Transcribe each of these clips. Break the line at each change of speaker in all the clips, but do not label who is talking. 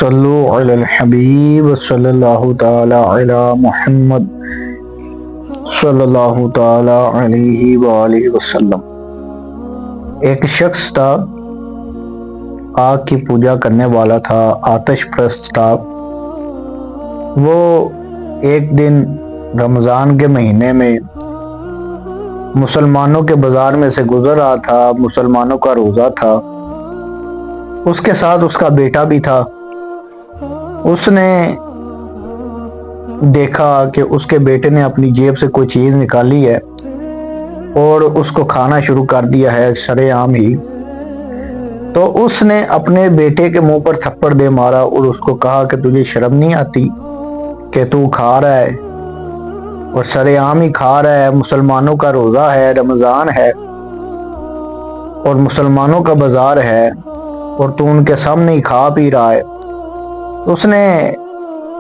صلو علی الحبیب صلی اللہ تعالی علی محمد صلی اللہ تعالی علیہ وآلہ وسلم۔ ایک شخص تھا، آگ کی پوجا کرنے والا تھا، آتش پرست تھا۔ وہ ایک دن رمضان کے مہینے میں مسلمانوں کے بازار میں سے گزر رہا تھا۔ مسلمانوں کا روزہ تھا، اس کے ساتھ اس کا بیٹا بھی تھا۔ اس نے دیکھا کہ اس کے بیٹے نے اپنی جیب سے کوئی چیز نکالی ہے اور اس کو کھانا شروع کر دیا ہے شرے عام ہی۔ تو اس نے اپنے بیٹے کے منہ پر تھپڑ دے مارا اور اس کو کہا کہ تجھے شرم نہیں آتی کہ تو کھا رہا ہے اور شرے عام ہی کھا رہا ہے؟ مسلمانوں کا روزہ ہے، رمضان ہے اور مسلمانوں کا بازار ہے اور تو ان کے سامنے ہی کھا پی رہا ہے۔ اس نے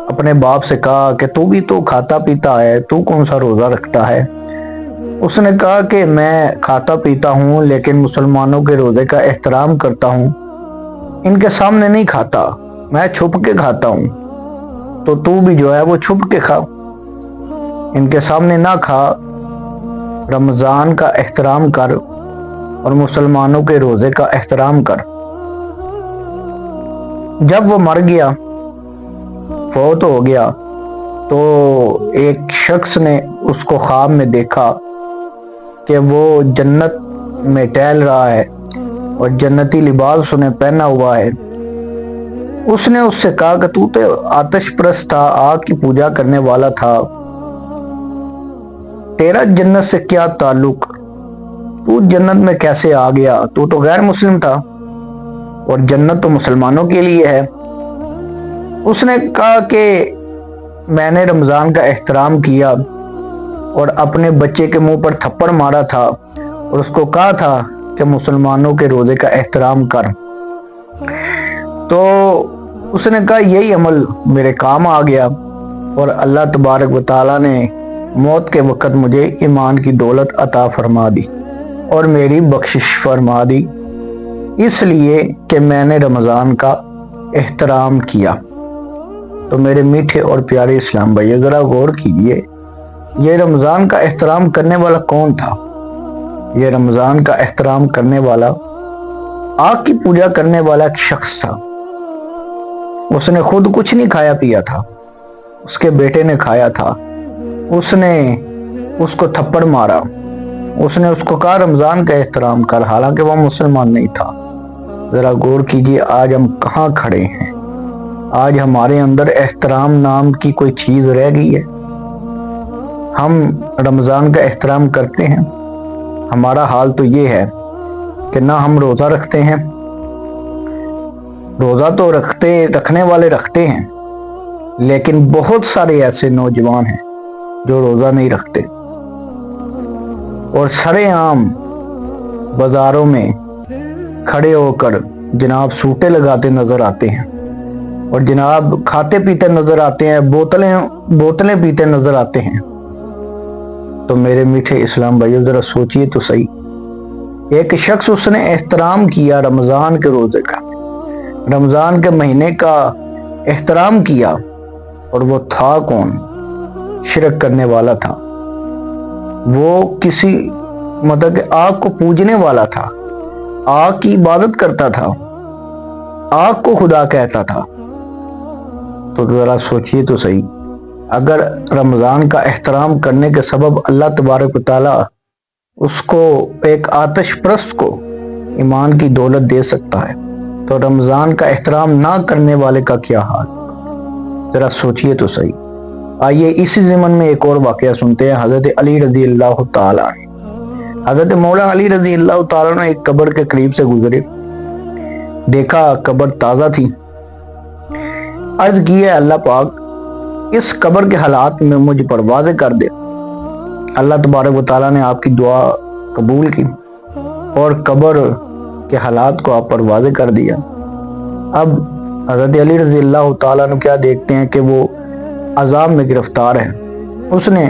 اپنے باپ سے کہا کہ تو بھی تو کھاتا پیتا ہے، تو کون سا روزہ رکھتا ہے؟ اس نے کہا کہ میں کھاتا پیتا ہوں لیکن مسلمانوں کے روزے کا احترام کرتا ہوں، ان کے سامنے نہیں کھاتا، میں چھپ کے کھاتا ہوں۔ تو بھی جو ہے وہ چھپ کے کھا، ان کے سامنے نہ کھا، رمضان کا احترام کر اور مسلمانوں کے روزے کا احترام کر۔ جب وہ مر گیا، فوت ہو گیا، تو ایک شخص نے اس کو خواب میں دیکھا کہ وہ جنت میں ٹہل رہا ہے اور جنتی لباس اس نے پہنا ہوا ہے۔ اس نے اس سے کہا کہ تو آتش پرست تھا، آگ کی پوجا کرنے والا تھا، تیرا جنت سے کیا تعلق؟ تو جنت میں کیسے آ گیا؟ تو غیر مسلم تھا اور جنت تو مسلمانوں کے لیے ہے۔ اس نے کہا کہ میں نے رمضان کا احترام کیا اور اپنے بچے کے منہ پر تھپڑ مارا تھا اور اس کو کہا تھا کہ مسلمانوں کے روزے کا احترام کر۔ تو اس نے کہا یہی عمل میرے کام آ گیا اور اللہ تبارک و تعالیٰ نے موت کے وقت مجھے ایمان کی دولت عطا فرما دی اور میری بخشش فرما دی، اس لیے کہ میں نے رمضان کا احترام کیا۔ تو میرے میٹھے اور پیارے اسلام بھائی، ذرا غور کیجئے، یہ رمضان کا احترام کرنے والا کون تھا؟ یہ رمضان کا احترام کرنے والا، آگ کی پوجا کرنے والا ایک شخص تھا۔ اس نے خود کچھ نہیں کھایا پیا تھا، اس کے بیٹے نے کھایا تھا۔ اس نے اس کو تھپڑ مارا، اس نے اس کو کہا رمضان کا احترام کر، حالانکہ وہ مسلمان نہیں تھا۔ ذرا غور کیجئے آج ہم کہاں کھڑے ہیں؟ آج ہمارے اندر احترام نام کی کوئی چیز رہ گئی ہے؟ ہم رمضان کا احترام کرتے ہیں؟ ہمارا حال تو یہ ہے کہ نہ ہم روزہ رکھتے ہیں، روزہ تو رکھنے والے رکھتے ہیں، لیکن بہت سارے ایسے نوجوان ہیں جو روزہ نہیں رکھتے اور سرے عام بازاروں میں کھڑے ہو کر جناب سوٹے لگاتے نظر آتے ہیں اور جناب کھاتے پیتے نظر آتے ہیں، بوتلیں پیتے نظر آتے ہیں۔ تو میرے میٹھے اسلام بھائیو، ذرا سوچئے تو صحیح، ایک شخص اس نے احترام کیا رمضان کے روزے کا، رمضان کے مہینے کا احترام کیا، اور وہ تھا کون؟ شرک کرنے والا تھا۔ وہ کسی مطلب کہ آگ کو پوجنے والا تھا، آگ کی عبادت کرتا تھا، آگ کو خدا کہتا تھا۔ تو ذرا سوچئے تو صحیح، اگر رمضان کا احترام کرنے کے سبب اللہ تبارک و تعالیٰ اس کو، ایک آتش پرست کو، ایمان کی دولت دے سکتا ہے، تو رمضان کا احترام نہ کرنے والے کا کیا حال؟ ذرا سوچئے تو صحیح۔ آئیے اسی ضمن میں ایک اور واقعہ سنتے ہیں۔ حضرت علی رضی اللہ تعالیٰ عنہ، حضرت مولا علی رضی اللہ تعالیٰ عنہ ایک قبر کے قریب سے گزرے، دیکھا قبر تازہ تھی، عرض کی ہے اللہ پاک اس قبر کے حالات میں مجھ پر واضح کر دے۔ اللہ تبارک و تعالیٰ نے آپ کی دعا قبول کی اور قبر کے حالات کو آپ پر واضح کر دیا۔ اب حضرت علی رضی اللہ تعالیٰ عنہ کیا دیکھتے ہیں کہ وہ عذاب میں گرفتار ہے۔ اس نے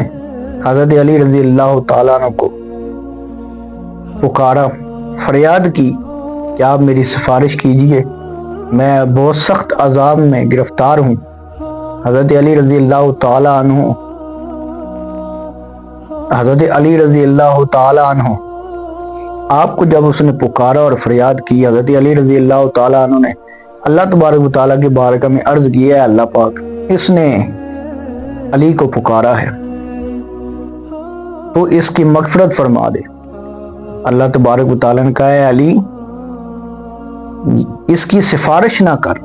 حضرت علی رضی اللہ تعالیٰ عنہ کو پکارا، فریاد کی کہ آپ میری سفارش کیجئے میں بہت سخت عذاب میں گرفتار ہوں۔ حضرت علی رضی اللہ تعالیٰ عنہ آپ کو جب اس نے پکارا اور فریاد کی، حضرت علی رضی اللہ تعالیٰ عنہ نے اللہ تبارک و تعالیٰ کی بارگاہ میں عرض کیا ہے اللہ پاک اس نے علی کو پکارا ہے تو اس کی مغفرت فرما دے۔ اللہ تبارک و تعالیٰ نے کہا ہے علی اس کی سفارش نہ کر۔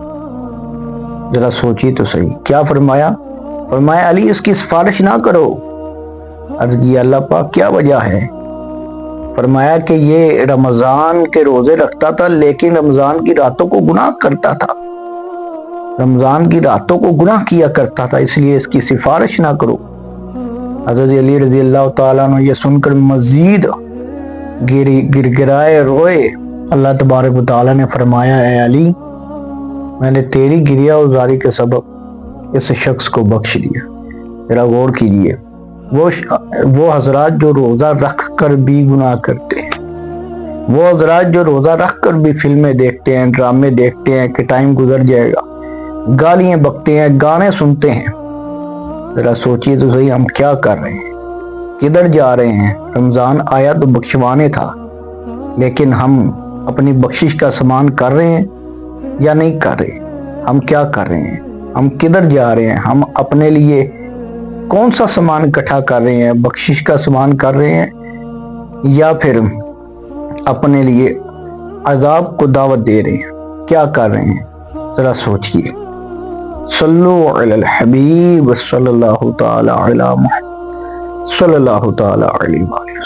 ذرا سوچیے تو صحیح، کیا فرمایا؟ فرمایا علی اس کی سفارش نہ کرو۔ عرض کیا اللہ پاک کیا وجہ ہے؟ فرمایا کہ یہ رمضان کے روزے رکھتا تھا لیکن رمضان کی راتوں کو گناہ کرتا تھا، رمضان کی راتوں کو گناہ کیا کرتا تھا، اس لیے اس کی سفارش نہ کرو۔ حضرت علی رضی اللہ تعالیٰ عنہ یہ سن کر مزید گر گرائے روئے۔ اللہ تبارک و تعالیٰ نے فرمایا اے علی میں نے تیری گریہ ازاری کے سبب اس شخص کو بخش دیا۔ ذرا غور کیجیے، وہ حضرات جو روزہ رکھ کر بھی گناہ کرتے ہیں، وہ حضرات جو روزہ رکھ کر بھی فلمیں دیکھتے ہیں، ڈرامے دیکھتے ہیں کہ ٹائم گزر جائے گا، گالیاں بکتے ہیں، گانے سنتے ہیں، ذرا سوچیے تو صحیح ہم کیا کر رہے ہیں، کدھر جا رہے ہیں؟ رمضان آیا تو بخشوانے تھا لیکن ہم اپنی بخشش کا سامان کر رہے ہیں یا نہیں کر رہے؟ ہم کیا کر رہے ہیں؟ ہم کدھر جا رہے ہیں؟ ہم اپنے لیے کون سا سامان اکٹھا کر رہے ہیں؟ بخشش کا سامان کر رہے ہیں یا پھر اپنے لیے عذاب کو دعوت دے رہے ہیں؟ کیا کر رہے ہیں؟ ذرا سوچئے۔ صلو علی الحبیب صلی اللہ تعالی علی محمد صلی اللہ تعالی علیہ وسلم۔